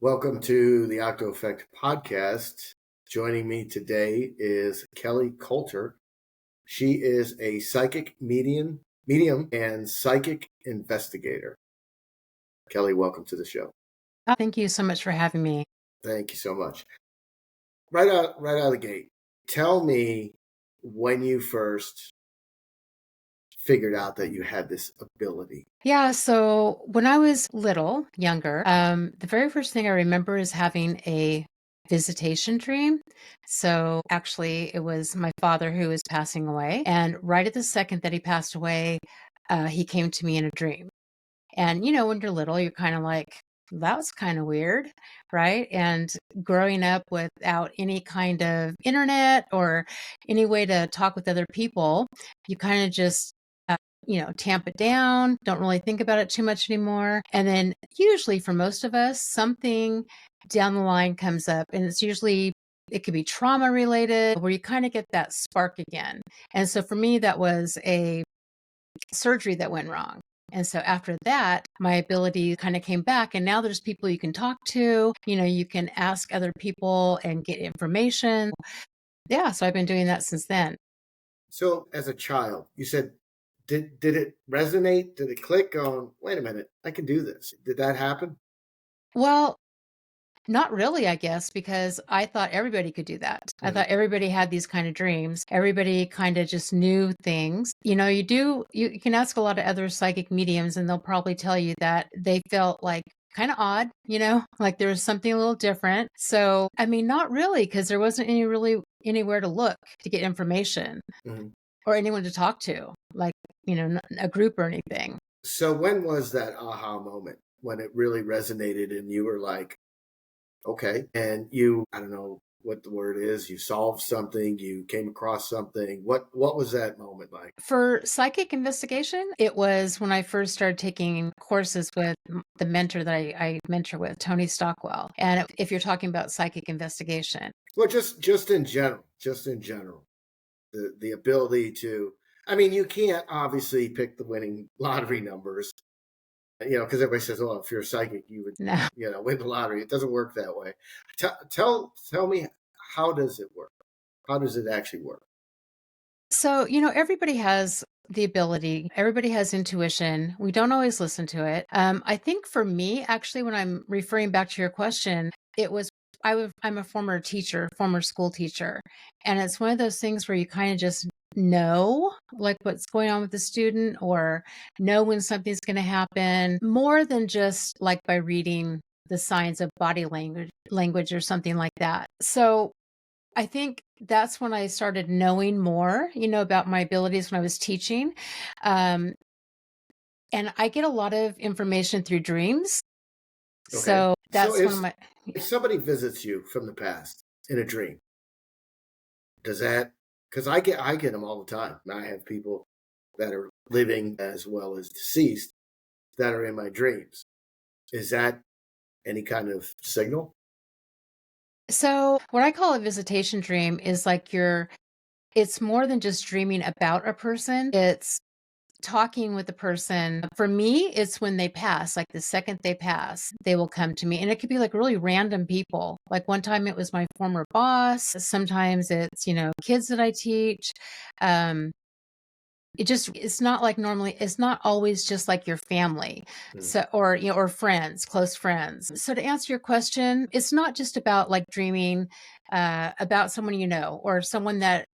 Welcome to the Octo Effect podcast. Joining me today is Kelly Coulter. She is a psychic medium and psychic investigator. Kelly, welcome to the show. Thank you so much for having me. Thank you so much. Right out of the gate, tell me when you first figured out that you had this ability. Yeah, so when I was younger, the very first thing I remember is having a visitation dream. So actually, it was my father who was passing away. And right at the second that he passed away, he came to me in a dream. And, when you're little, you're kind of like, that was kind of weird, right? And growing up without any kind of internet or any way to talk with other people, you kind of just tamp it down, don't really think about it too much anymore. And then usually for most of us, something down the line comes up, and it could be trauma related where you kind of get that spark again. And so for me, that was a surgery that went wrong. And so after that, my ability kind of came back. And now there's people you can talk to, you can ask other people and get information. Yeah. So I've been doing that since then. So as a child, you said, did it resonate? Did it click on, wait a minute, I can do this? Did that happen? Well, not really, I guess, because I thought everybody could do that. I thought everybody had these kind of dreams. Everybody kind of just knew things. You can ask a lot of other psychic mediums and they'll probably tell you that they felt like kind of odd, like there was something a little different. So, I mean, not really, because there wasn't anywhere to look to get information or anyone to talk to, like, a group or anything. So when was that aha moment when it really resonated and you were like, okay, and I don't know what the word is, you solved something, you came across something. What was that moment like? For psychic investigation, it was when I first started taking courses with the mentor that I mentor with, Tony Stockwell. And if you're talking about psychic investigation. Well, just in general, the ability to, I mean, you can't obviously pick the winning lottery numbers, because everybody says, "Oh, if you're a psychic, you would, No. Win the lottery." It doesn't work that way. Tell me, how does it work? How does it actually work? So, everybody has the ability, everybody has intuition. We don't always listen to it. I think for me, actually, when I'm referring back to your question, I'm a former teacher, former school teacher. And it's one of those things where you kind of just know like what's going on with the student or know when something's going to happen more than just like by reading the signs of body language or something like that. So I think that's when I started knowing more, about my abilities when I was teaching. Um, and I get a lot of information through dreams. Okay. So that's one of if my. if somebody visits you from the past in a dream, does that, because I get them all the time. I have people that are living as well as deceased that are in my dreams. Is that any kind of signal? So what I call a visitation dream is like it's more than just dreaming about a person. It's talking with the person. For me, it's when they pass, like the second they pass, they will come to me. And it could be like really random people. Like one time it was my former boss. Sometimes it's, kids that I teach. Um, it's not like normally, it's not always just like your family. So, or friends, close friends. So to answer your question, it's not just about like dreaming, about someone, or someone that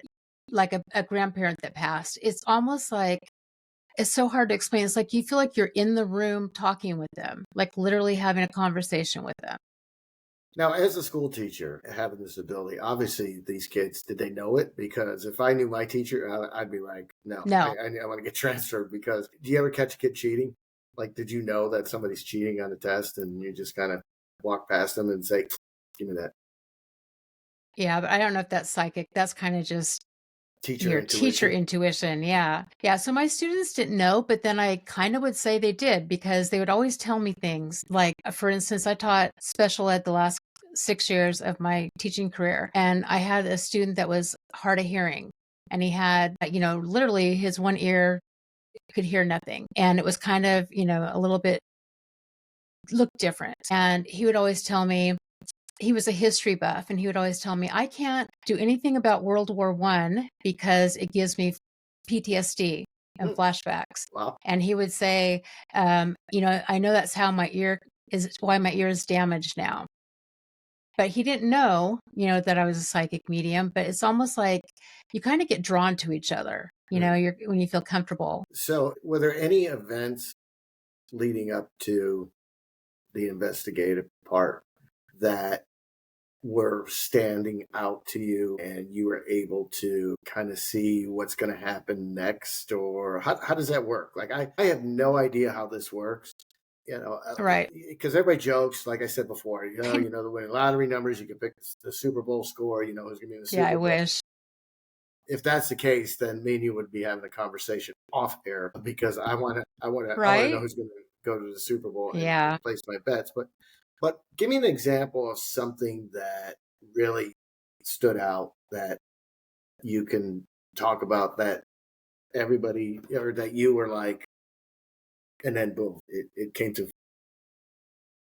like a grandparent that passed. It's almost like, it's so hard to explain. It's like you feel like you're in the room talking with them, like literally having a conversation with them. Now, as a school teacher, having this ability, obviously these kids, did they know it? Because if I knew my teacher, I'd be like, no, No. I want to get transferred. Because do you ever catch a kid cheating? Like, did you know that somebody's cheating on a test and you just kind of walk past them and say, give me that? Yeah, but I don't know if that's psychic. That's kind of just Teacher your teacher intuition. intuition. Yeah. Yeah. So my students didn't know, but then I kind of would say they did because they would always tell me things. Like, for instance, I taught special ed the last 6 years of my teaching career. And I had a student that was hard of hearing. And he had, literally his one ear could hear nothing. And it was kind of, a little bit looked different. And he would always tell me, he was a history buff, and he would always tell me, I can't do anything about World War I because it gives me PTSD and Hmm. flashbacks. Wow. And he would say, I know that's how why my ear is damaged now. But he didn't know, that I was a psychic medium, but it's almost like you kind of get drawn to each other, Hmm. when you feel comfortable. So, were there any events leading up to the investigative part that were standing out to you and you were able to kind of see what's going to happen next? Or how does that work? Like, I have no idea how this works, Right. because everybody jokes, like I said before, the winning lottery numbers, you can pick the Super Bowl score, who's going to be in the Yeah, I Super Bowl. wish. If that's the case, then me and you would be having a conversation off air, because I want to know Right? who's going to go to the Super Bowl and Yeah. place my bets. But give me an example of something that really stood out that you can talk about, that everybody, or that you were like, and then boom, it came to.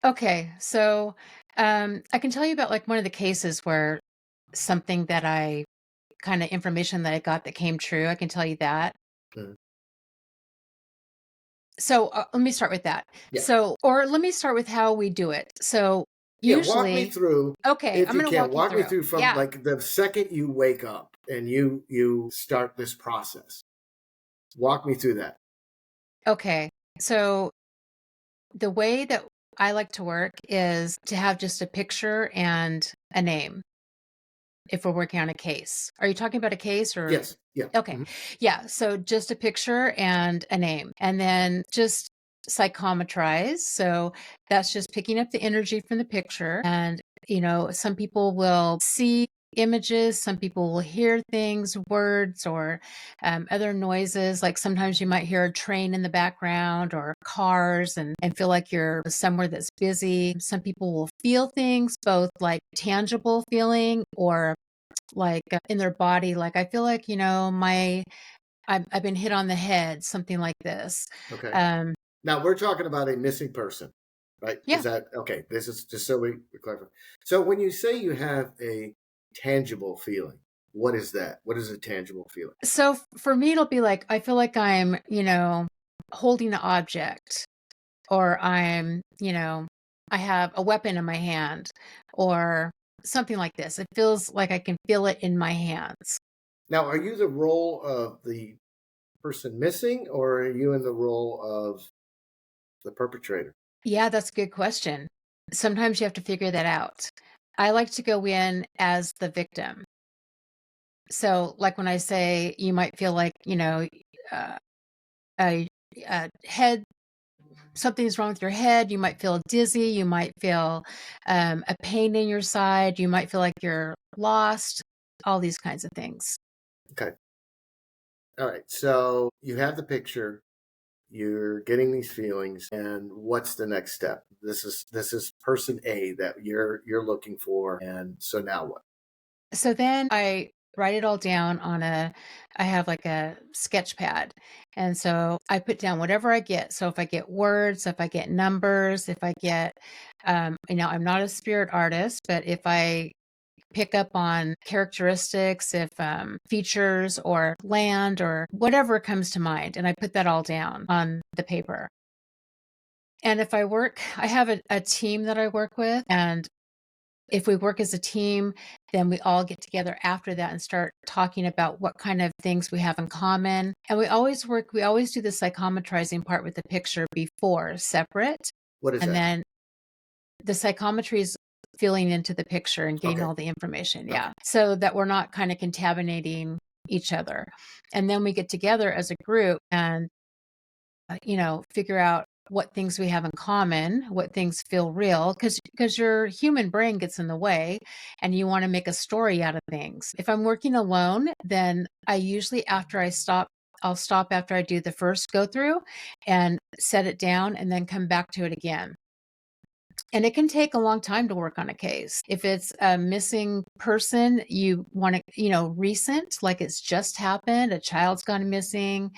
Okay. So I can tell you about like one of the cases where something that I kind of information that I got that came true. I can tell you that. Mm, So let me start with that. yeah. Or let me start with how we do it. So Yeah, walk me usually, through, okay, if I'm you going to can. walk you Walk me through. through from Yeah. like the second you wake up and you start this process. Walk me through that. Okay. So the way that I like to work is to have just a picture and a name if we're working on a case. Are you talking about a case or? Yes. Yeah. Okay. Mhm. Yeah. So just a picture and a name, and then just psychometrize. So that's just picking up the energy from the picture. And, some people will see images, some people will hear things, words, or other noises. Like sometimes you might hear a train in the background or cars, and feel like you're somewhere that's busy. Some people will feel things, both like tangible feeling or like in their body. Like I feel like, I've been hit on the head, something like this. Okay. Um, Now we're talking about a missing person, right? Is yeah. that okay? This is just so we clarify. So when you say you have a tangible feeling, what is that? What is a tangible feeling? So for me, it'll be like, I feel like I'm, holding an object, or I have a weapon in my hand, or something like this. It feels like I can feel it in my hands. Now, are you the role of the person missing, or are you in the role of the perpetrator? Yeah, that's a good question. Sometimes you have to figure that out. I like to go in as the victim. So, like when I say you might feel like, uh, a, a head, something's wrong with your head. You might feel dizzy. You might feel a pain in your side. You might feel like you're lost, all these kinds of things. Okay. All right. So you have the picture. You're getting these feelings, and what's the next step? This is person A that you're looking for, and so now what? So then I write it all down I have like a sketch pad. And so I put down whatever I get. So if I get words, if I get numbers, if I get, I'm not a spirit artist, but if I pick up on characteristics, if features or land or whatever comes to mind, and I put that all down on the paper. And if I have a team that I work with, and if we work as a team, then we all get together after that and start talking about what kind of things we have in common. And we always do the psychometrizing part with the picture before separate. What is And that? then the psychometry is feeling into the picture and getting Okay. all the information. Okay. Yeah. So that we're not kind of contaminating each other. And then we get together as a group and, figure out what things we have in common, what things feel real, because your human brain gets in the way and you want to make a story out of things. If I'm working alone, then I usually I'll stop after I do the first go through and set it down and then come back to it again. And it can take a long time to work on a case. If it's a missing person, you want to, recent, like it's just happened, a child's gone missing,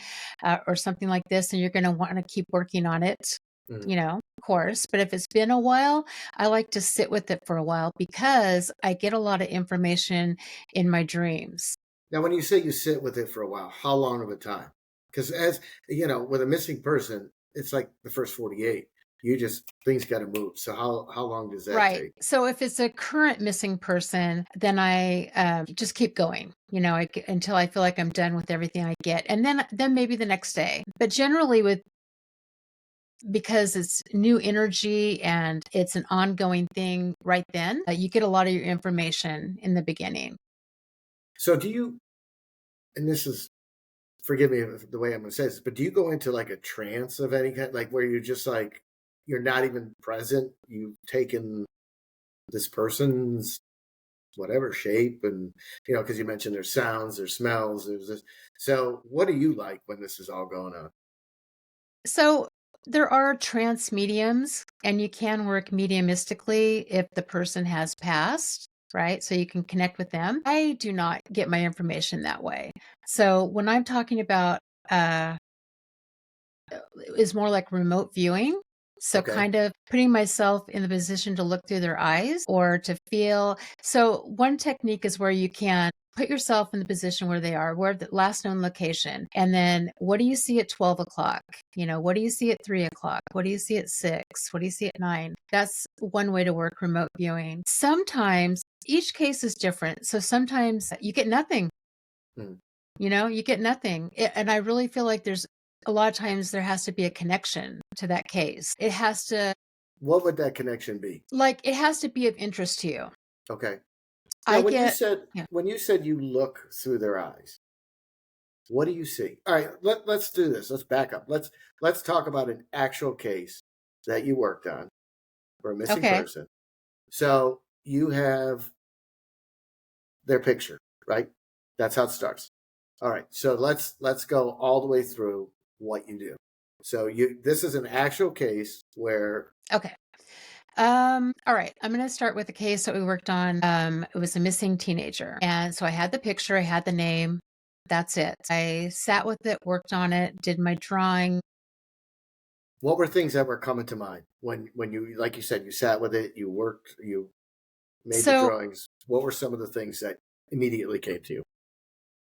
or something like this, and you're going to want to keep working on it Mm. Of course. But if it's been a while, I like to sit with it for a while because I get a lot of information in my dreams. Now, when you say you sit with it for a while, how long of a time? Because as you know, with a missing person, it's like the first 48. You just things got to move. So how long does that Right. take? So if it's a current missing person, then I just keep going, until I feel like I'm done with everything I get. And then maybe the next day. But generally because it's new energy and it's an ongoing thing right then, you get a lot of your information in the beginning. So do you? And this is forgive me the way I'm going to say this, but do you go into like a trance of any kind, like where you're just like you're not even present? You've taken this person's whatever shape, and because you mentioned there's sounds, there's smells, there's this. So what do you like when this is all going on? So there are trance mediums, and you can work mediumistically if the person has passed, right? So you can connect with them. I do not get my information that way. So when I'm talking about uh, is more like remote viewing. So Okay. kind of putting myself in the position to look through their eyes or to feel. So one technique is where you can put yourself in the position where they are, where the last known location. And then what do you see at 12 o'clock? What do you see at 3 o'clock? What do you see at 6? What do you see at 9? That's one way to work remote viewing. Sometimes each case is different. So sometimes you get nothing. Hmm. You get nothing. And I really feel like there's a lot of times there has to be a connection to that case. It has to, What would that connection be? it has to be of interest to you. Okay. Now, I get, yeah. when you said you look through their eyes, what do you see? All right, let's do this. Let's back up. Let's talk about an actual case that you worked on for a missing Okay. person. So you have their picture, right? That's how it starts. All right. So let's go all the way through what you do. So this is an actual case where Okay. All right. I'm going to start with a case that we worked on. It was a missing teenager. And so I had the picture, I had the name. That's it. I sat with it, worked on it, did my drawing. what were things that were coming to mind when you like you said you sat with it, you worked, you made the So drawings. What were some of the things that immediately came to you?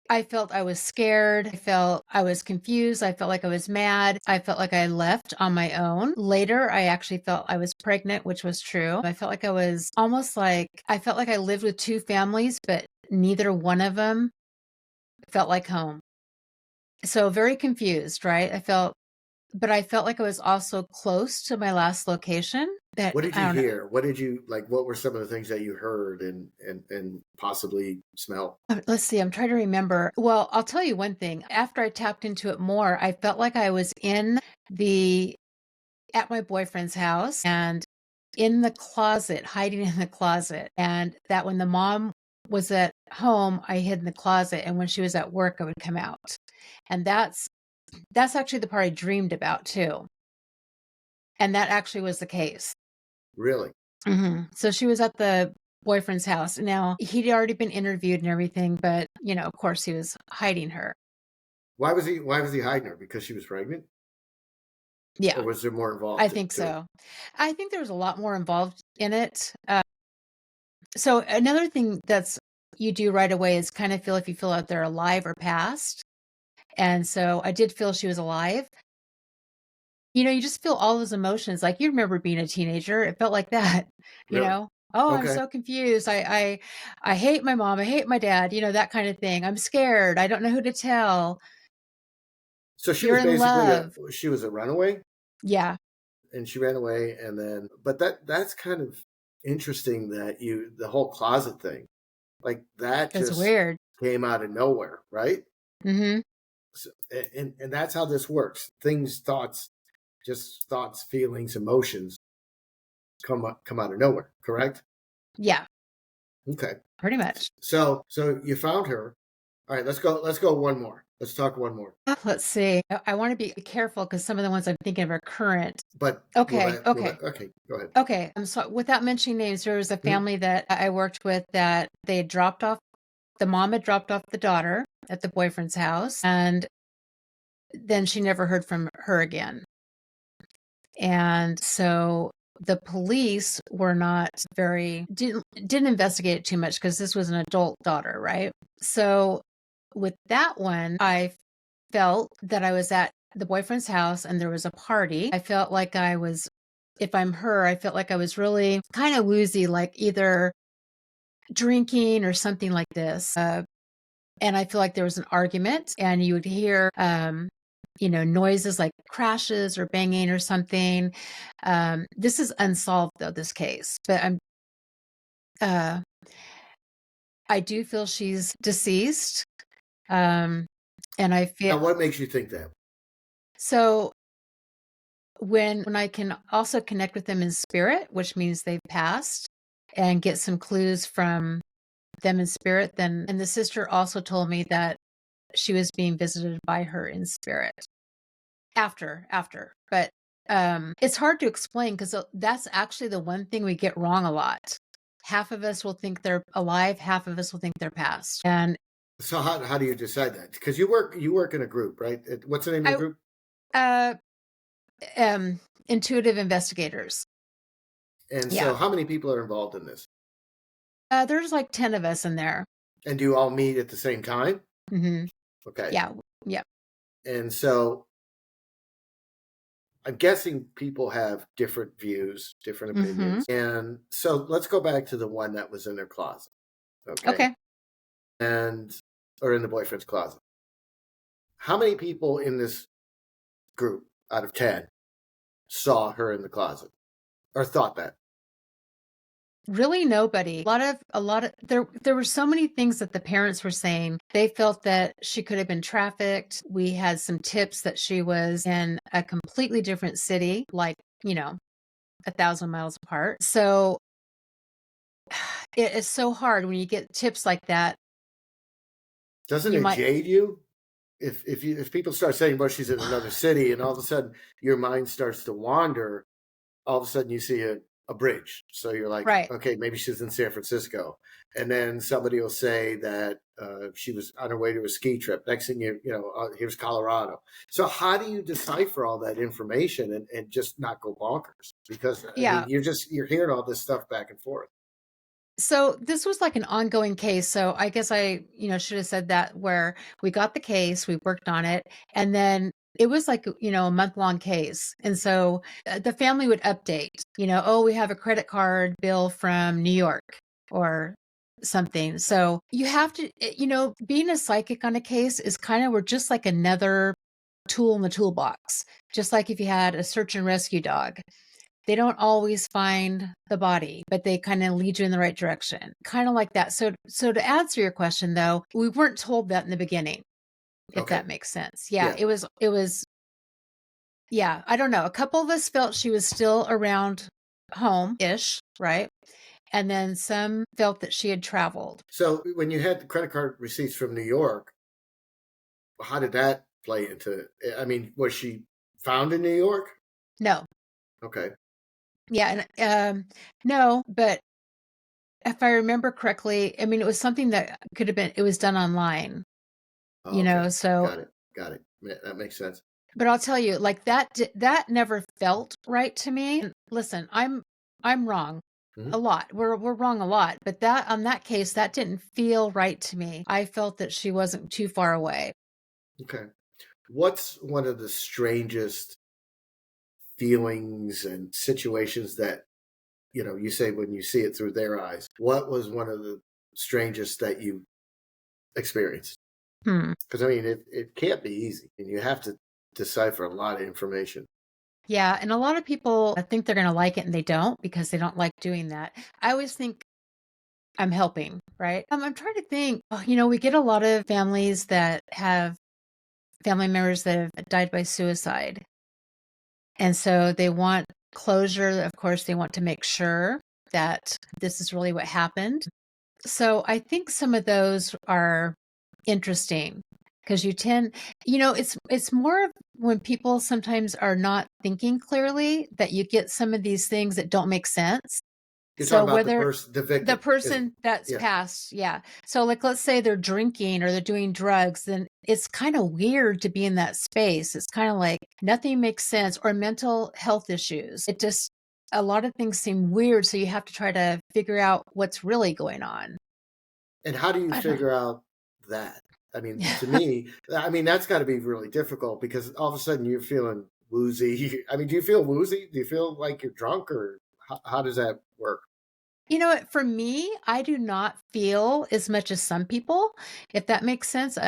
I felt I was scared. I felt I was confused. I felt like I was mad. I felt like I left on my own. Later, I actually felt I was pregnant, which was true. I felt like I felt like I lived with two families, but neither one of them felt like home. So very confused, right? But I felt like I was also close to my last location that What did I you don't know. hear? What did you like? What were some of the things that you heard and possibly smell? Let's see, I'm trying to remember. Well, I'll tell you one thing. After I tapped into it more, I felt like I was the at my boyfriend's house and in the closet, hiding in the closet. And that when the mom was at home, I hid in the closet. And when she was at work, I would come out. And that's actually the part I dreamed about too. And that actually was the case. Really? So she was at the boyfriend's house. Now he'd already been interviewed and everything, but of course he was hiding her. Why was he hiding her? Because she was pregnant? Or Yeah, was there more I involved think to it? so. I think there was a lot more involved in it. So another thing that's you do right away is kind of feel if you feel out they're alive or past. And so I did feel she was alive. You just feel all those emotions. Like you remember being a teenager. It felt like that, you Really? know. Oh, I'm Okay. so confused. I hate my mom. I hate my dad. That kind of thing. I'm scared. I don't know who to tell. So she You're was in basically love. a runaway, Yeah, and she ran away, and then but that's kind of interesting that you the whole closet thing, like that it's just weird. came out of nowhere, right? Hmm. So, and that's how this works. Thoughts, feelings, emotions come out of nowhere, correct? Yeah, Okay. pretty much. So you found her. All right, let's go one more. Let's talk one more. Let's see. I want to be careful because some of the ones I'm thinking of are current. But Okay, okay. okay, go ahead. Okay. So without mentioning names, there was a Mhm. family that I worked with that they had dropped off, the mom had dropped off the daughter at the boyfriend's house, and then she never heard from her again. And so the police were not didn't investigate it too much because this was an adult daughter, right? So with that one, I felt that I was at the boyfriend's house and there was a party. I felt like if I'm her, I felt like I was really kind of woozy, like either drinking or something like this. And I feel like there was an argument and you would hear, noises like crashes or banging or something. This is unsolved though, this case, but uh, I do feel she's deceased. And I feel Now, what makes you think that? so when I can also connect with them in spirit, which means they've passed, and get some clues from them in spirit, then, and the sister also told me that she was being visited by her in spirit after, but it's hard to explain because that's actually the one thing we get wrong a lot. Half of us will think they're alive, half of us will think they're past. And So how do you decide that? Because you work in a group, right? What's the name of the I group? uh intuitive investigators. And so, Yeah. how many people are involved in this? There's like 10 of us in there. And do you all meet at the same time? Hmm. Okay. Yeah. Yeah. And so, I'm guessing people have different views, different Hmm. opinions. And so, let's go back to the one that was in their closet. Okay. Okay. And, or in the boyfriend's closet. How many people in this group out of 10 saw her in the closet or thought that? Really nobody. A lot of there were so many things that the parents were saying. They felt that she could have been trafficked. We had some tips that she was in a completely different city, like, 1,000 miles apart. So it is so hard when you get tips like that. Doesn't You it might jade you? If people start saying, "Well, she's in another city," and all of a sudden your mind starts to wander, all of a sudden you see a bridge. So you're like, right. okay, maybe she's in San Francisco. And then somebody will say that she was on her way to a ski trip. Next thing here's Colorado. So how do you decipher all that information and just not go bonkers? Because I mean, Yeah. you're hearing all this stuff back and forth. So this was like an ongoing case. So I guess I, should have said that where we got the case, we worked on it, and then it was like, a month-long case. And so the family would update, oh, we have a credit card bill from New York or something. So you have to, being a psychic on a case is kind of, we're just like another tool in the toolbox. Just like if you had a search and rescue dog, they don't always find the body, but they kind of lead you in the right direction. Kind of like that. So to answer your question though, we weren't told that in the beginning, if Okay. that makes sense. Yeah, Yeah. it was yeah, I don't know. A couple of us felt she was still around home-ish, right? And then some felt that she had traveled. So when you had the credit card receipts from New York, how did that play into it? I mean, was she found in New York? No. Okay. Yeah, and no, but if I remember correctly, I mean it was something that could have been it was done online, Oh, okay. so Got it. Got it. That makes sense. but I'll tell you, like, that never felt right to me. And listen, I'm wrong Hmm. a lot. We're wrong a lot, but that on that case, that didn't feel right to me. I felt that she wasn't too far away. Okay. What's one of the strangest feelings and situations that, you say when you see it through their eyes? What was one of the strangest that you experienced? Hmm. Because, I mean, it can't be easy, and you have to decipher a lot of information. Yeah, and a lot of people think they're going to like it and they don't because they don't like doing that. I always think I'm helping, right? I'm trying to think, we get a lot of families that have family members that have died by suicide. And so they want closure. Of course, they want to make sure that this is really what happened. So I think some of those are interesting because it's more of when people sometimes are not thinking clearly that you get some of these things that don't make sense. You're talking So about whether the the victim is, person that's yeah. passed, yeah. So like let's say they're drinking or they're doing drugs, then it's kind of weird to be in that space. It's kind of like nothing makes sense, or mental health issues. It just a lot of things seem weird, so you have to try to figure out what's really going on. And how do you I don't figure out that? I mean, to me, I mean, that's got to be really difficult because all of a sudden you're feeling woozy. I mean, do you feel woozy? Do you feel like you're drunk, or how does that work? You know what? For me, I do not feel as much as some people, if that makes sense.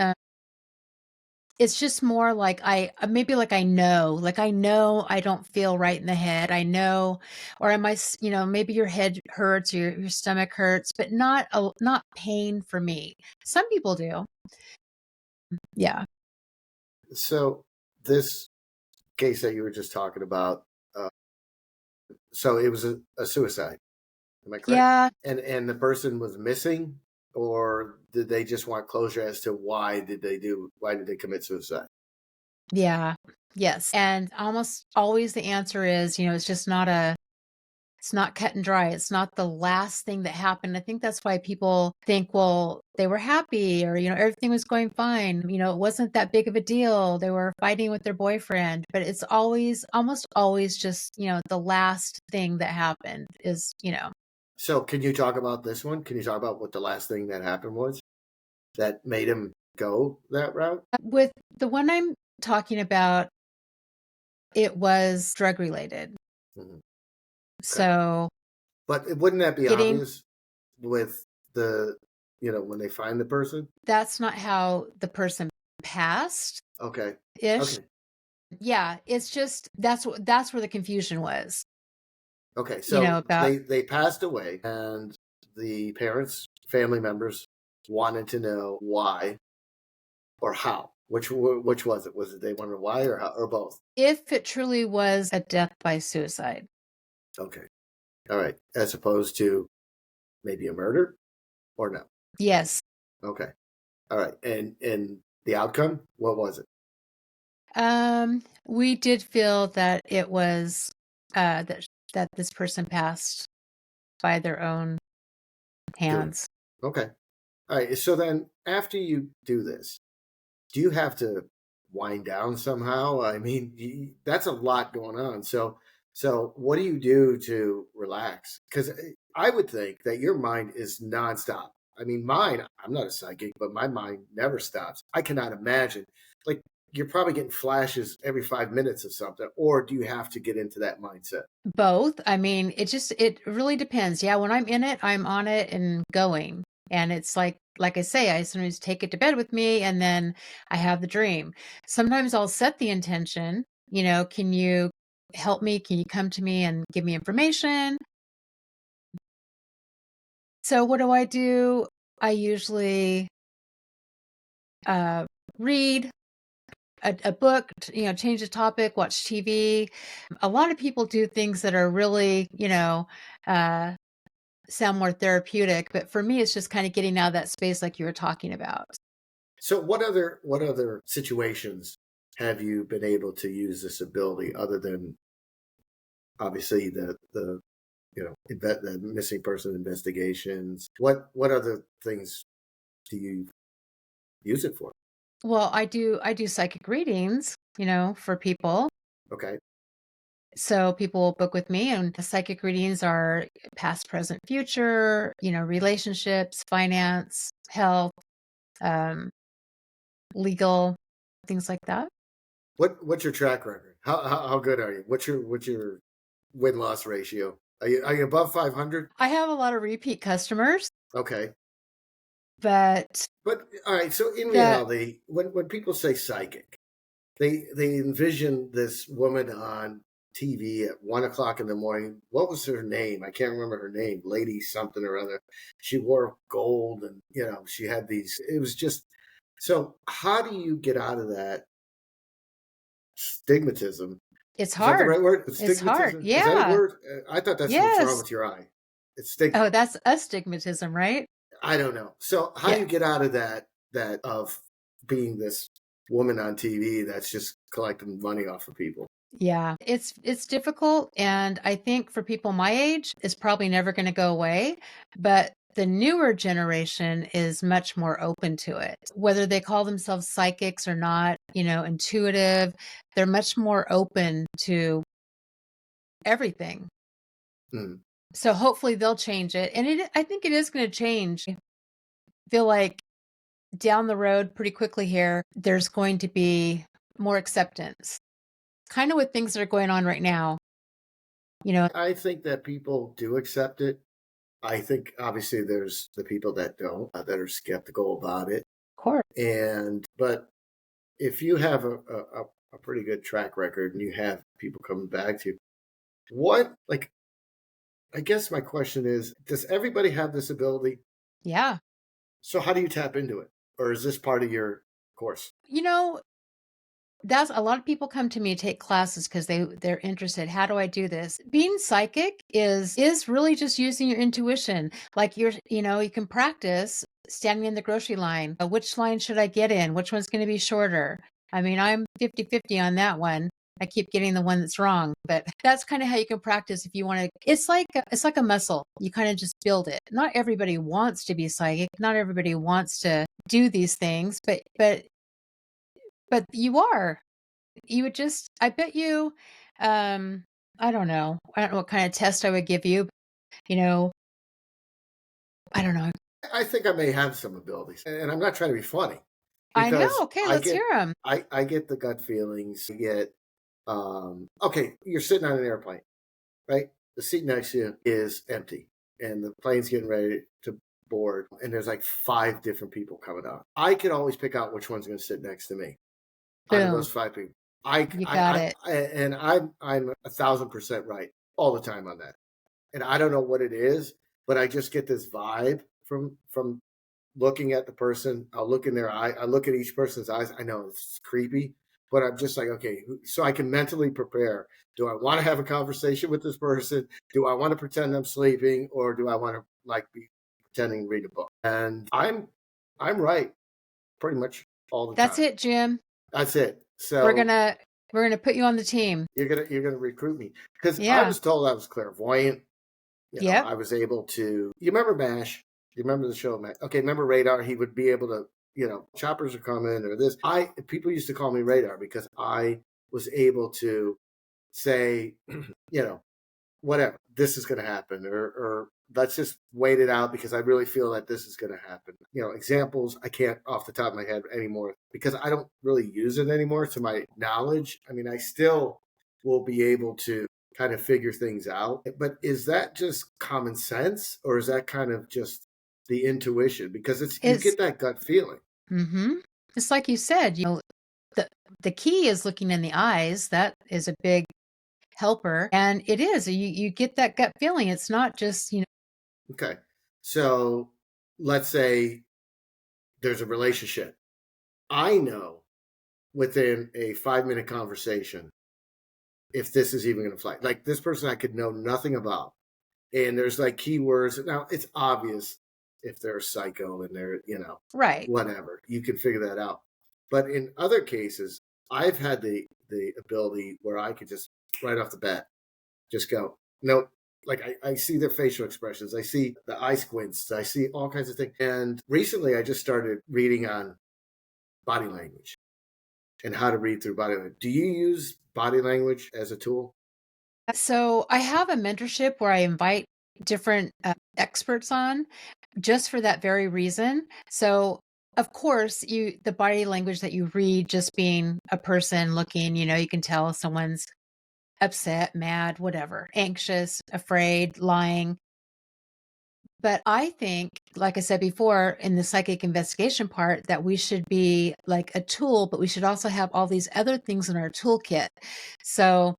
It's just more like maybe like I know I don't feel right in the head. I know, or am I, maybe your head hurts or your stomach hurts, but not pain for me. Some people do. Yeah. So, this case that you were just talking about, uh, so it was a suicide. Am I correct? Yeah. And the person was missing, or did they just want closure as to why did they commit suicide? Yeah. Yes. And almost always the answer is, it's not cut and dry. It's not the last thing that happened. I think that's why people think, well, they were happy or, everything was going fine. It wasn't that big of a deal. They were fighting with their boyfriend, but it's almost always just, the last thing that happened is. So, can you talk about this one? Can you talk about what the last thing that happened was that made him go that route? With the one I'm talking about, it was drug related. Mhm. Okay. So Wouldn't that be getting, obvious with the, when they find the person? that's not how the person passed Okay. ish. Okay. Yeah. It's just, that's where the confusion was. Okay. So About they passed away, and the parents, family members wanted to know why or how. Which was it? Was it they wanted why or how, or both? if it truly was a death by suicide. Okay. All right. As opposed to maybe a murder or no. Yes. Okay. All right. And the outcome, what was it? We did feel that it was that this person passed by their own Good. hands. Okay. All right. So then after you do this, do you have to wind down somehow? I mean, that's a lot going on. So what do you do to relax? Because I would think that your mind is nonstop. I mean, mine, I'm not a psychic, but my mind never stops. I cannot imagine. Like, you're probably getting flashes every 5 minutes of something, or do you have to get into that mindset? Both. I mean, it really depends. Yeah, when I'm in it, I'm on it and going. And it's like I say, I sometimes take it to bed with me and then I have the dream. Sometimes I'll set the intention, can you help me? Can you come to me and give me information? So what do I do? I usually uh, read a book, change the topic, watch TV. A lot of people do things that are really, uh, sound more therapeutic. But for me, it's just kind of getting out of that space like you were talking about. So what other situations have you been able to use this ability other than obviously the the missing person investigations? What other things do you use it for? Well, I do psychic readings, for people. Okay, So people will book with me, and the psychic readings are past, present, future, relationships, finance, health, um, legal, things like that. what's your track record? How good are you? What's your win loss ratio? Are you above 500? I have a lot of repeat customers, Okay, but but all right. So in that reality, when people say psychic, they envision this woman on TV at 1 o'clock in the morning. What was her name? I can't remember her name. Lady something or other. She wore gold, and she had these. It was just so. How do you get out of that stigmatism? it's Is that the hard. right word? It's hard. Stigmatism, is that a Yeah. word? I thought that's what's wrong Yes. with your eye. It's stigma. Oh, that's astigmatism, right? I don't know. So how do Yeah. you get out of that of being this woman on TV that's just collecting money off of people? Yeah, it's difficult, and I think for people my age, it's probably never gonna go away, but the newer generation is much more open to it. Whether they call themselves psychics or not, intuitive, they're much more open to everything. Mm. So hopefully they'll change it, and I think it is gonna change. I feel like down the road pretty quickly here, there's going to be more acceptance. Kinda with things that are going on right now, you know I think that people do accept it. I think obviously there's the people that don't, that are skeptical about it. Course. But if you have a pretty good track record and you have people coming back to you, what, like, I guess my question is, does everybody have this ability? Yeah. So how do you tap into it? Or is this part of your course? You know, that's a lot of people come to me to take classes because they're interested. How do I do this? Being psychic is really just using your intuition. Like you can practice standing in the grocery line. Which line should I get in? Which one's going to be shorter? I mean, I'm 50-50 on that one. I keep getting the one that's wrong, but that's kind of how you can practice if you want to. It's like a muscle. You kind of just build it. Not everybody wants to be psychic. Not everybody wants to do these things, but you are. You would just I bet you, um, I don't know. I don't know what kind of test I would give you, you know, I don't know. I think I may have some abilities, and I'm not trying to be funny I know, because okay, let's hear them. I get the gut feelings. I get okay, you're sitting on an airplane, right? The seat next to you is empty, and the plane's getting ready to board, and there's like five different people coming on. I can always pick out which one's going to sit next to me out of Boom, those five people. you got it. And I'm 1,000% right all the time on that. And I don't know what it is, but I just get this vibe from looking at the person. I'll look in their eye. I look at each person's eyes. I know it's creepy, but I'm just like, okay, so I can mentally prepare. Do I want to have a conversation with this person? Do I want to pretend I'm sleeping, or do I want to like be pretending to read a book? And I'm right pretty much all the That's time. it, Jim. That's it. We're So gonna we're gonna put you on the team. you're gonna recruit me because I Yeah. was told I was clairvoyant. Yep. I was able to. You remember Mash? You remember the show Mash? Okay, remember Radar? He would be able to. Choppers are coming or this. I People used to call me Radar because I was able to say, you know, whatever, this is going to happen, or let's just wait it out because I really feel that this is going to happen. Examples I can't off the top of my head anymore because I don't really use it anymore to my knowledge. I mean, I still will be able to kind of figure things out. But is that just common sense or is that kind of just the intuition? Because you It's get that gut feeling. mhm. It's like you said, the the key is looking in the eyes. That is a big helper, and it is. You get that gut feeling. It's not just, Okay. So let's say there's a relationship. I know within a 5-minute conversation if this is even going to fly. Like this person I could know nothing about. And there's like keywords. Now it's obvious if they're a psycho and they're, right. whatever. You can figure that out. But in other cases, I've had the ability where I could just right off the bat just go, nope. Like I see their facial expressions. I see the eye squints. I see all kinds of things. And recently I just started reading on body language and how to read through body language. Do you use body language as a tool? So I have a mentorship where I invite different experts on just for that very reason. So of course, the body language that you read, just being a person looking, you can tell someone's upset, mad, whatever, anxious, afraid, lying. But I think, like I said before, in the psychic investigation part, that we should be like a tool, but we should also have all these other things in our toolkit. So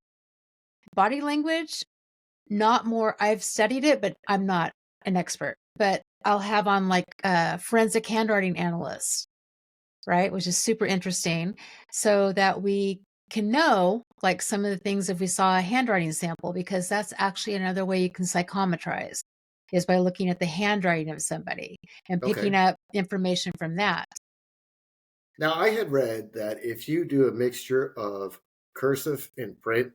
body language, not more I've studied it, but I'm not an expert. But I'll have on like forensic handwriting analysts, right? Which is super interesting so that we can know like some of the things if we saw a handwriting sample, because that's actually another way you can psychometrize is by looking at the handwriting of somebody and picking Okay. up information from that. Now, I had read that if you do a mixture of cursive in print,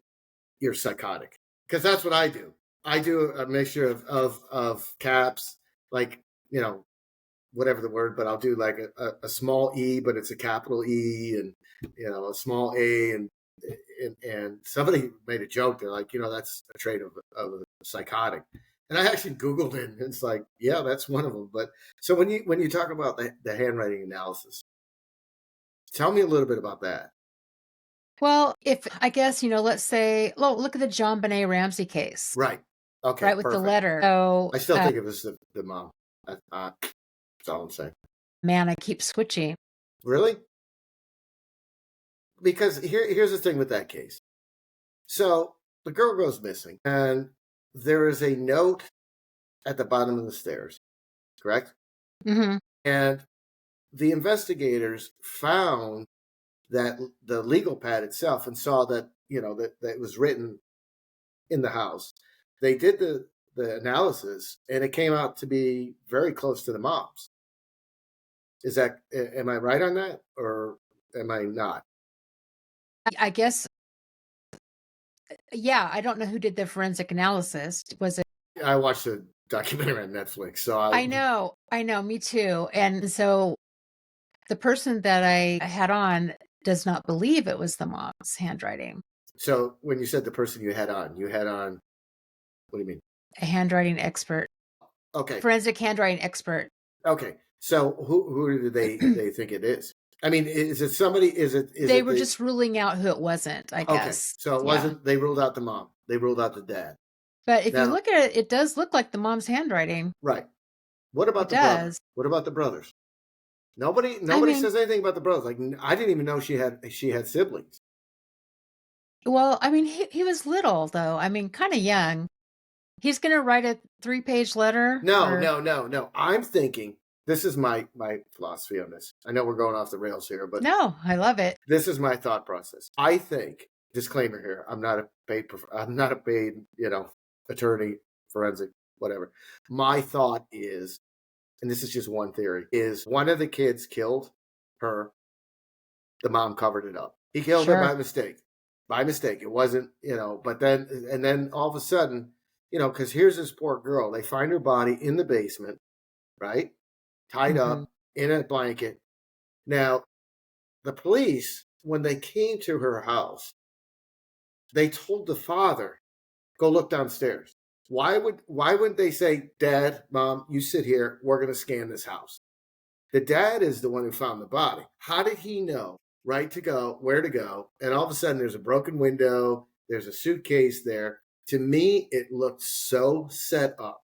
you're psychotic. Because that's what I do. I do a mixture of caps, like, you know, whatever the word, but I'll do like a small E, but it's a capital E, and a small A, and somebody made a joke. They're like, that's a trait of a psychotic. And I actually Googled it, and it's like, yeah, that's one of them. But so when you talk about the handwriting analysis, tell me a little bit about that. Well, if I guess, let's say, look at the JonBenét Ramsey case, Right. Okay. right, with the Perfect. letter. So, I still think it was the mom. That's all I'm saying. man, I keep switching. Really? Because here's the thing with that case. So the girl goes missing, and there is a note at the bottom of the stairs, correct? Hmm. And the investigators found that the legal pad itself and saw that, that it was written in the house. They did the analysis, and it came out to be very close to the mom's. Am I right on that, or am I not? I guess, yeah, I don't know who did the forensic analysis. Was it? I watched a documentary on Netflix, so I know, me too. And so the person that I had on does not believe it was the mom's handwriting. So when you said the person you had on, what do you mean? A handwriting expert, Okay. forensic handwriting expert. Okay. So who do they think it is? I mean, is it somebody? They were just ruling out who it wasn't, I Okay. guess. So it wasn't. They ruled out the mom. They ruled out the dad. But if you Now, look at it, it does look like the mom's handwriting. right. What about It the brother? does. What about the brothers? Nobody I mean, says anything about the brothers. Like, I didn't even know she had siblings. well, I mean, he was little though. I mean, kind of young. He's gonna write a 3-page letter, No, or no, no, no. I'm thinking, this is my philosophy on this. I know we're going off the rails here, but no, I love it. this is my thought process. I think, disclaimer here, I'm not a paid, attorney, forensic, whatever. My thought is, and this is just one theory, is one of the kids killed her. The mom covered it up. He killed her Sure. by mistake. By mistake. It wasn't, but then all of a sudden, because here's this poor girl. They find her body in the basement, right? Tied Hmm. up in a blanket. Now, the police, when they came to her house, they told the father, go look downstairs. Why wouldn't they say, Dad, Mom, you sit here, we're gonna scan this house? The dad is the one who found the body. How did he know right to go, where to go? And all of a sudden there's a broken window, there's a suitcase there. To me, it looked so set up.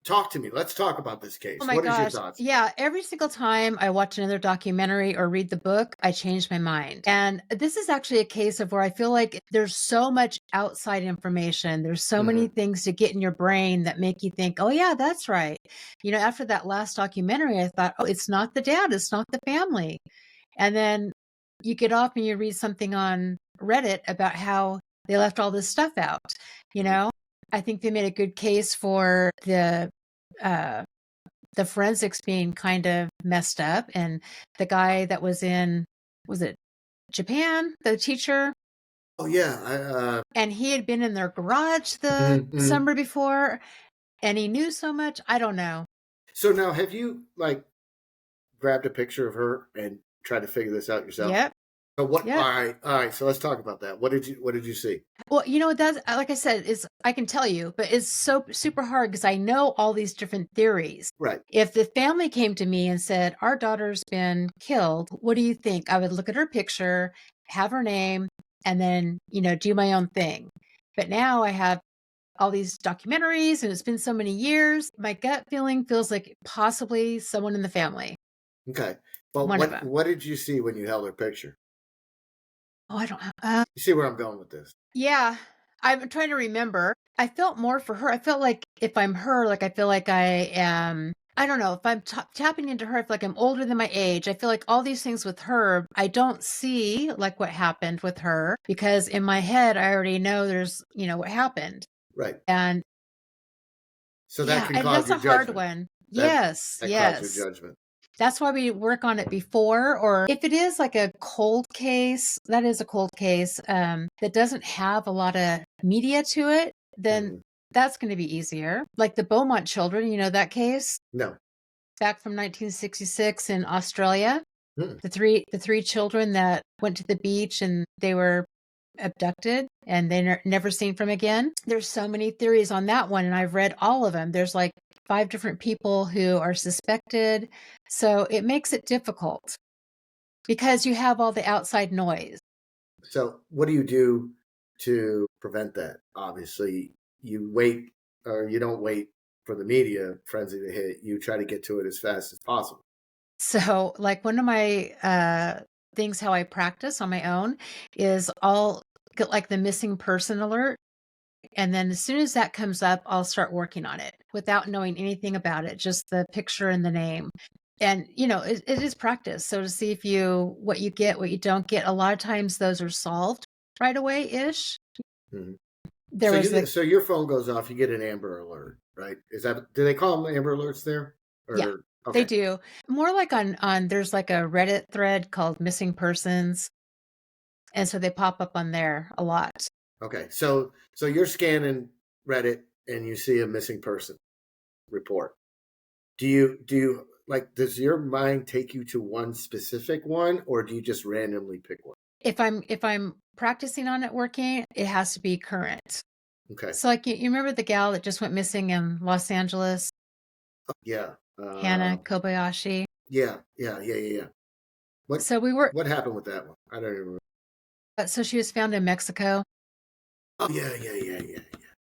Talk to me? Let's talk about this case. Oh my What is your gosh. thoughts? Yeah, every single time I watch another documentary or read the book, I change my mind. And this is actually a case of where I feel like there's so much outside information. There's so many things to get in your brain that make you think, oh, yeah, that's right. After that last documentary, I thought, oh, it's not the dad, it's not the family. And then you get off and you read something on Reddit about how they left all this stuff out. You Mhm. know, I think they made a good case for uh, the forensics being kind of messed up, and the guy that was it Japan, the teacher, Oh yeah, and he had been in their garage the mhm, mhm. summer before, and he knew so much. I don't know. So now, have you grabbed a picture of her and tried to figure this out yourself? Yep. So what? Yep. All right. So let's talk about that. What did you see? Well, that's like I said, is I can tell you, but it's so super hard because I know all these different theories. Right. If the family came to me and said, our daughter's been killed, what do you think? I would look at her picture, have her name, and then, do my own thing. But now I have all these documentaries and it's been so many years. My gut feeling feels like possibly someone in the family, Okay. But one of what them. what did you see when you held her picture? Oh, I don't know. You see where I'm going with this? Yeah, I'm trying to remember. I felt more for her. I felt like if I'm her, like I feel like I am. I don't know if I'm tapping into her. I feel like I'm older than my age. I feel like all these things with her, I don't see like what happened with her because in my head, I already know there's, what happened. Right. And So that yeah, can and cloud that's your a hard judgment. one. That Yes, that clouds your yes. judgment. That's why we work on it before, or if it is like a cold case, that is a cold case, that doesn't have a lot of media to it, then Mhm. that's gonna be easier. Like the Beaumont children, you know that case? No. Back from 1966 in Australia? Mm. The three children that went to the beach and they were abducted and they're never seen from again. There's so many theories on that one, and I've read all of them. There's like 5 different people who are suspected. So it makes it difficult because you have all the outside noise. So, what do you do to prevent that? Obviously, you wait, or you don't wait for the media frenzy to hit. You try to get to it as fast as possible. So, like, one of my things how I practice on my own is I'll get like the missing person alert. And then as soon as that comes up, I'll start working on it without knowing anything about it, just the picture and the name. And, it is practice. So to see if what you get, what you don't get, a lot of times those are solved right away ish. Mhm. There So was you the, so your phone goes off, you get an Amber Alert, right? Is that, do they call them Amber Alerts there? yeah, Or they okay, do more like there's like a Reddit thread called missing persons. And so they pop up on there a lot. okay. So you're scanning Reddit and you see a missing person report. Do you like, does your mind take you to one specific one, or do you just randomly pick one? If I'm practicing on it working, it has to be current. Okay. So, like, you remember the gal that just went missing in Los Angeles, Yeah. Hannah Kobayashi? Yeah. What So we were what happened with that one? I don't even remember. so she was found in Mexico. Oh yeah.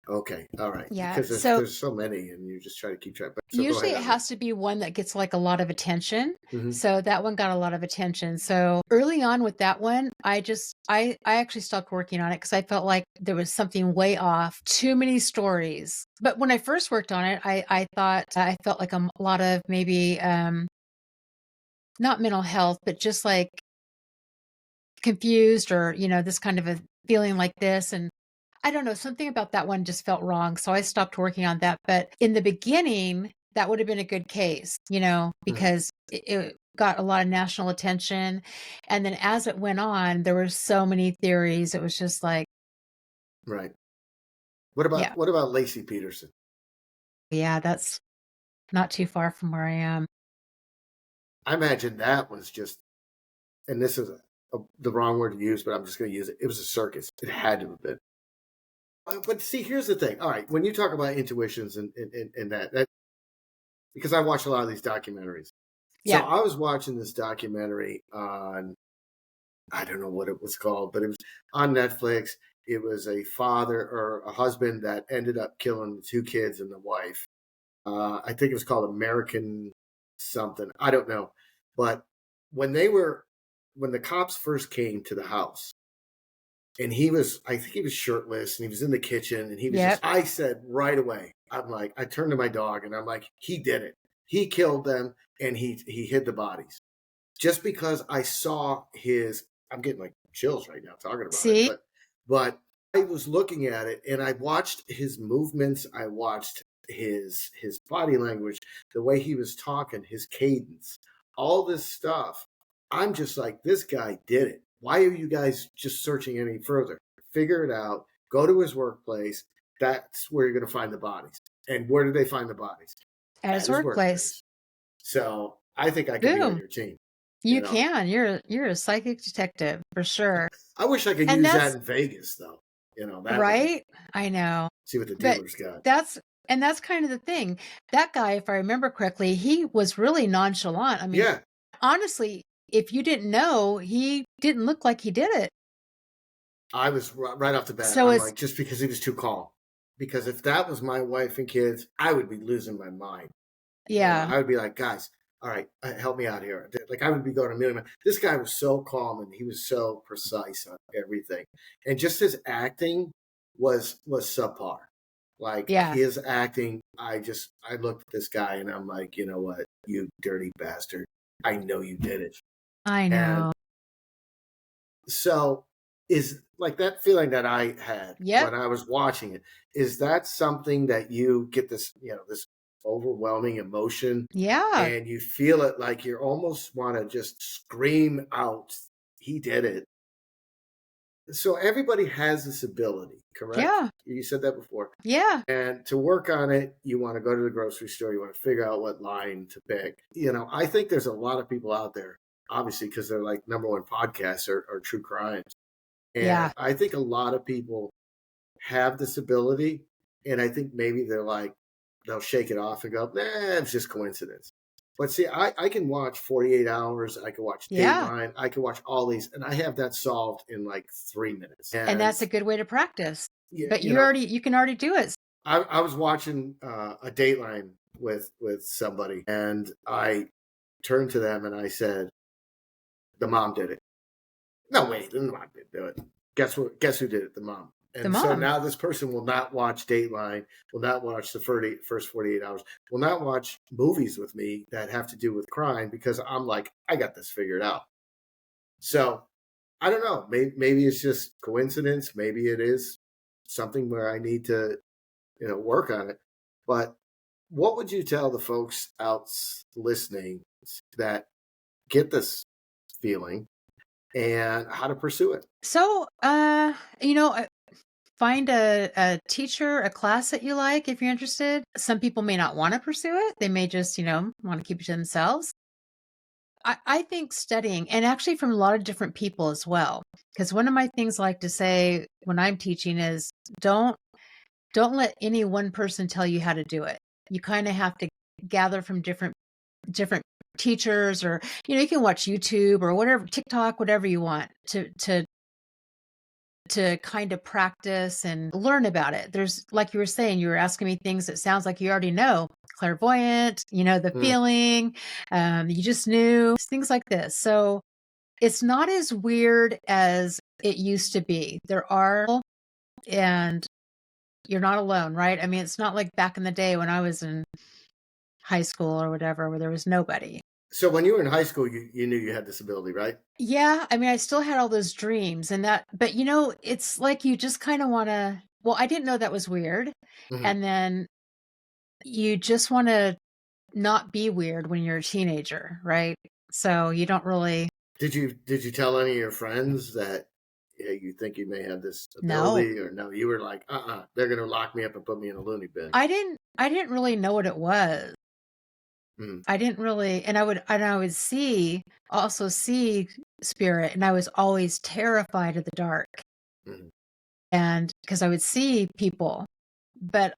Okay, all right. Yeah, Because there's so there's so many, and you just try to keep track. But so go usually ahead it on that. has to be one that gets, like, a lot of attention. Hmm. So that one got a lot of attention. So early on with that one, I actually stopped working on it because I felt like there was something way off, too many stories. But when I first worked on it, I thought I felt like a lot of maybe, not mental health, but just, like, confused or, this kind of a feeling like this, and I don't know, something about that one just felt wrong, so I stopped working on that, but in the beginning, that would have been a good case, Hmm. because it got a lot of national attention, and then as it went on, there were so many theories, it was just like, Right. What yeah, about what about Lacey Peterson? yeah, that's not too far from where I am. I imagine that was just, and this is the wrong word to use, but I'm just going to use it. It was a circus. It had to have been. But see, here's the thing. All right, when you talk about intuitions and that, because I watch a lot of these documentaries. So Yeah, I was watching this documentary on, I don't know what it was called, but it was on Netflix. It was a father or a husband that ended up killing the 2 kids and the wife. I think it was called American something. I don't know. But when they were, when the cops first came to the house, and I think he was shirtless and he was in the kitchen and he was yep, just, I said right away, I'm like, I turned to my dog and I'm like, he did it. He killed them and he hid the bodies. Just because I saw I'm getting like chills right now talking about it, see? but I was looking at it and I watched his movements. I watched his body language, the way he was talking, his cadence, all this stuff. I'm just like, this guy did it. Why are you guys just searching any further? Figure it out. Go to his workplace. That's where you're going to find the bodies. And where did they find the bodies? At At his his workplace. workplace. So I think I could be on Boom. your team. You You know, can, you're a psychic detective for sure, I wish I could and use that that's in Vegas, though. That would be, right? I know. see what the But dealers got. that's and that's kind of the thing. That guy, if I remember correctly, he was really nonchalant. I mean, Yeah, honestly, if you didn't know, he didn't look like he did it. I was right off the bat. So I'm it's like, just because he was too calm. Because if that was my wife and kids, I would be losing my mind. yeah, I would be like, guys, all right, help me out here. Like I would be going a million. This guy was so calm and he was so precise on everything, and just his acting was subpar. Like yeah, his acting, I looked at this guy and I'm like, you know what, you dirty bastard, I know you did it. I And know. so, is like that feeling that I had Yep. when I was watching it, is that something that you get this, this overwhelming emotion, Yeah. and you feel it like you almost want to just scream out, "He did it." So everybody has this ability, correct? Yeah. You said that before. Yeah. And to work on it, you want to go to the grocery store, you want to figure out what line to pick. I think there's a lot of people out there, obviously, because they're like number one podcasts or true crimes. And Yeah. I think a lot of people have this ability. And I think maybe they'll shake it off and go, nah, it's just coincidence. But see, I can watch 48 hours. I can watch Yeah. Dateline. I can watch all these, and I have that solved in like 3 minutes. And And that's a good way to practice. yeah, But you can already do it. I was watching a Dateline with somebody, and I turned to them and I said, "The mom did it." No, wait, the mom didn't do it. Guess what? Guess who did it? The mom. The And so mom. now this person will not watch Dateline, will not watch the first 48 hours, will not watch movies with me that have to do with crime because I'm like, I got this figured out. So I don't know. Maybe it's just coincidence. Maybe it is something where I need to, work on it. But what would you tell the folks out listening that get this feeling and how to pursue it? So, find a teacher, a class that you like if you're interested. Some people may not want to pursue it. They may just, want to keep it to themselves. I think studying, and actually from a lot of different people as well. Because one of my things I like to say when I'm teaching is don't don't let any one person tell you how to do it. You kind of have to gather from different teachers, or you can watch YouTube or whatever, TikTok, whatever you want to kind of practice and learn about it. There's, like you were saying, you were asking me things that sounds like you already know. Clairvoyant, the Mm. feeling, you just knew, things like this. So it's not as weird as it used to be. There are, and you're not alone, right? I mean, it's not like back in the day when I was in high school or whatever, where there was nobody. So when you were in high school, you knew you had this ability, right? Yeah, I mean, I still had all those dreams and that, but it's like you just kind of want to, well, I didn't know that was weird. Hmm. And then you just want to not be weird when you're a teenager, right? So you don't really Did you tell any of your friends that you think you may have this know. ability, or no? You were like, they're going to lock me up and put me in a loony bin. I didn't really know what it was. Mm. I didn't really, and I would also see spirit, and I was always terrified of the dark. Mm. And because I would see people, but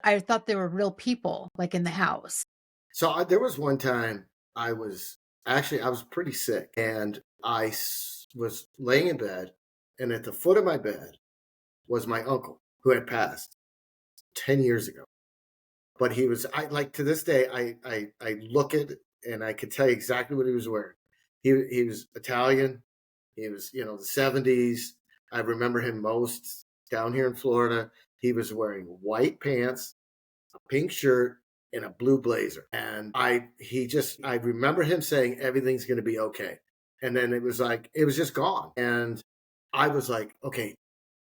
I thought they were real people, like in the house. So there was one time I was pretty sick, and was laying in bed, and at the foot of my bed was my uncle who had passed 10 years ago. But he was I like to this day I look at and I could tell you exactly what he was wearing. He was Italian. He was the 70s. I remember him most down here in Florida. He was wearing white pants, a pink shirt, and a blue blazer. And I remember him saying everything's going to be okay. And then it was just gone. And I was like, okay,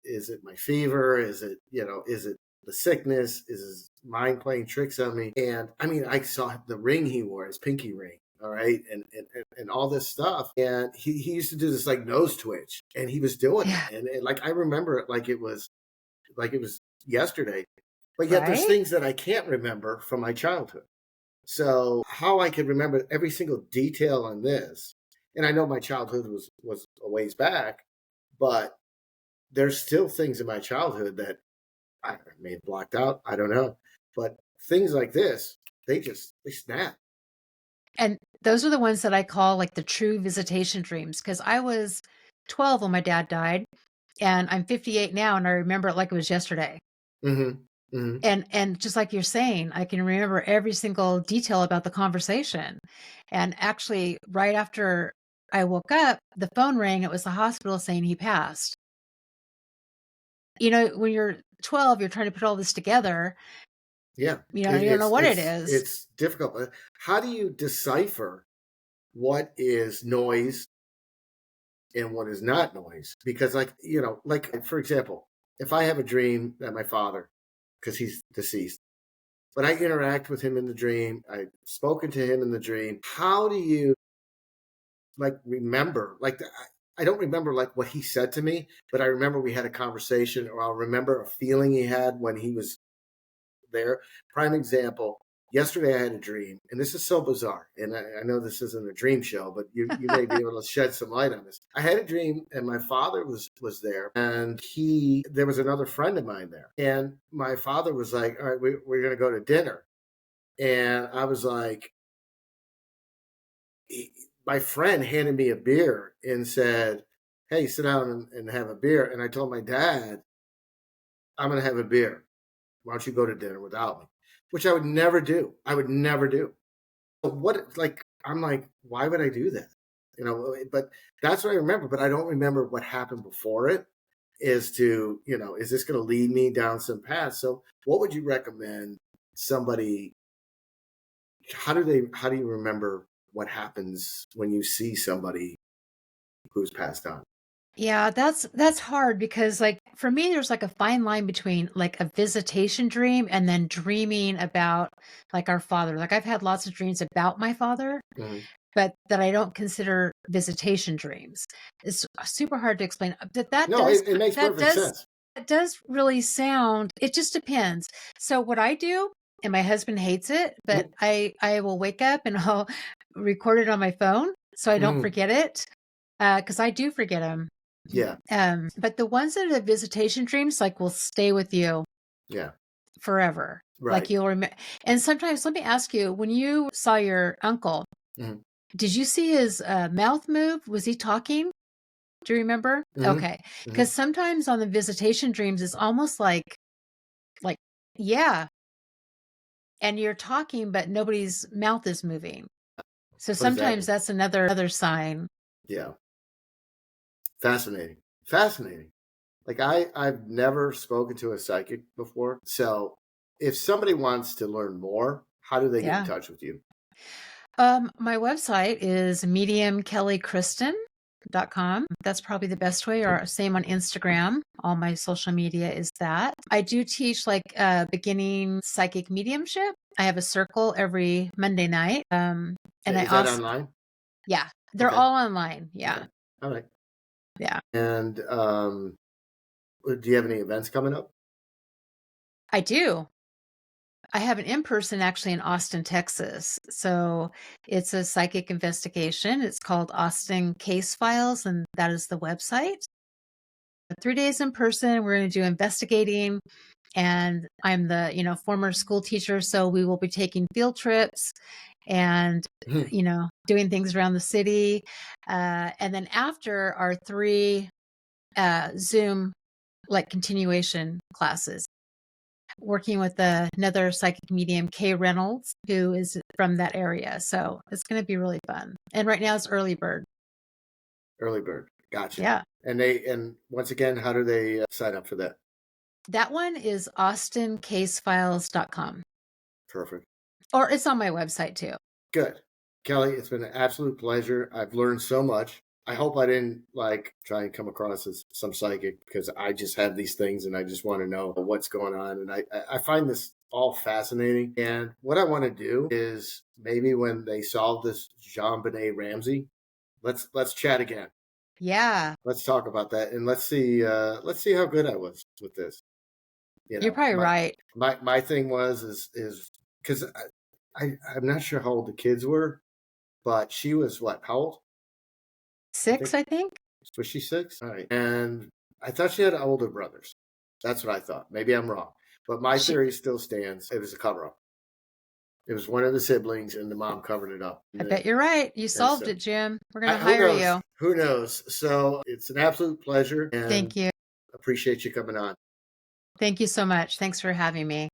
is it my fever? Is it the sickness? Is his mind playing tricks on me? And I mean, I saw the ring he wore, his pinky ring. All right. And all this stuff. And he used to do this like nose twitch, and he was doing it. Yeah. And like, I remember it like it was yesterday, but yet there's Right? things that I can't remember from my childhood. So how I can remember every single detail on this, and I know my childhood was a ways back, but there's still things in my childhood that I may have blocked out. I don't know, but things like this, they snap. And those are the ones that I call like the true visitation dreams, because I was 12 when my dad died, and I'm 58 now, and I remember it like it was yesterday. Hmm. Hmm. And just like you're saying, I can remember every single detail about the conversation. And actually, right after I woke up, the phone rang. It was the hospital saying he passed. When you're 12, you're trying to put all this together. Yeah, You don't know what it is. it's difficult. But how do you decipher what is noise and what is not noise? Because like for example, if I have a dream that my father, because he's deceased, but I interact with him in the dream. I've spoken to him in the dream. How do you like remember? I don't remember like what he said to me, but I remember we had a conversation, or I'll remember a feeling he had when he was there. Prime example. Yesterday I had a dream, and this is so bizarre. And I know this isn't a dream show, but you may be able to shed some light on this. I had a dream, and my father was there, and there was another friend of mine there, and my father was like, "All right, we're going to go to dinner," and I was like, my friend handed me a beer and said, "Hey, sit down and have a beer." And I told my dad, "I'm going to have a beer. Why don't you go to dinner without me?" Which I would never do. I would never do. But I'm like, why would I do that? But that's what I remember. But I don't remember what happened before it. Is this going to lead me down some path? So, what would you recommend somebody? How do you remember what happens when you see somebody who's passed on? Yeah, that's hard because like for me there's like a fine line between like a visitation dream and then dreaming about like our father. Like I've had lots of dreams about my father, Mhm. but that I don't consider visitation dreams. It's super hard to explain. But No, it makes that perfect does sense. that does really sound, it just depends. So what I do, and my husband hates it, but Mhm. I will wake up and I'll record it on my phone so I don't Mhm. forget it. Because I do forget them. Yeah, But the ones that are visitation dreams, like, will stay with you yeah, forever. Like, right. you'll remember. And sometimes, let me ask you, when you saw your uncle, Mhm. did you see his mouth move? Was he talking? Do you remember? Mhm. Okay. Because Mhm. sometimes on the visitation dreams, it's almost like, yeah, and you're talking, but nobody's mouth is moving. So What does that sometimes mean? that's another sign. Yeah, fascinating, fascinating. Like I've never spoken to a psychic before. So if somebody wants to learn more, how do they get in Yeah. touch with you? My website is mediumkellykristen.com. That's probably the best way, or same on Instagram. All my social media is that. I do teach like beginning psychic mediumship. I have a circle every Monday night. And I Is that also, online? yeah, they're Okay. all online. Okay. Yeah. All right. Yeah. And do you have any events coming up? I do. I have an in-person actually in Austin, Texas. So it's a psychic investigation. It's called Austin Case Files, and that is the website. 3 days in person. We're going to do investigating. And I'm the, former school teacher. So we will be taking field trips and, Mhm. doing things around the city. And then after our 3 Zoom like continuation classes, working with another psychic medium, Kay Reynolds, who is from that area. So it's going to be really fun. And right now it's early bird. Early bird. Gotcha. Yeah. And once again, how do they sign up for that? That one is austincasefiles.com, Perfect. or it's on my website too. Good. Kelly, it's been an absolute pleasure. I've learned so much. I hope I didn't try and come across as some psychic, because I just have these things and I just want to know what's going on. And I find this all fascinating. And what I want to do is maybe when they solve this JonBenét Ramsey, let's chat again. Yeah. Let's talk about that, and let's see how good I was with this. You You're know, probably my right. my thing is because I'm not sure how old the kids were, but she was what? How old? I 6, think, I think. was she 6? All right. And I thought she had older brothers. That's what I thought. Maybe I'm wrong. But my She theory still stands. It was a cover up. It was one of the siblings, and the mom covered it up. I bet you're right. You And solved so, it, Jim. We're gonna who hire knows? you. Who knows? So it's an absolute pleasure, and Thank you. appreciate you coming on. Thank you so much. Thanks for having me.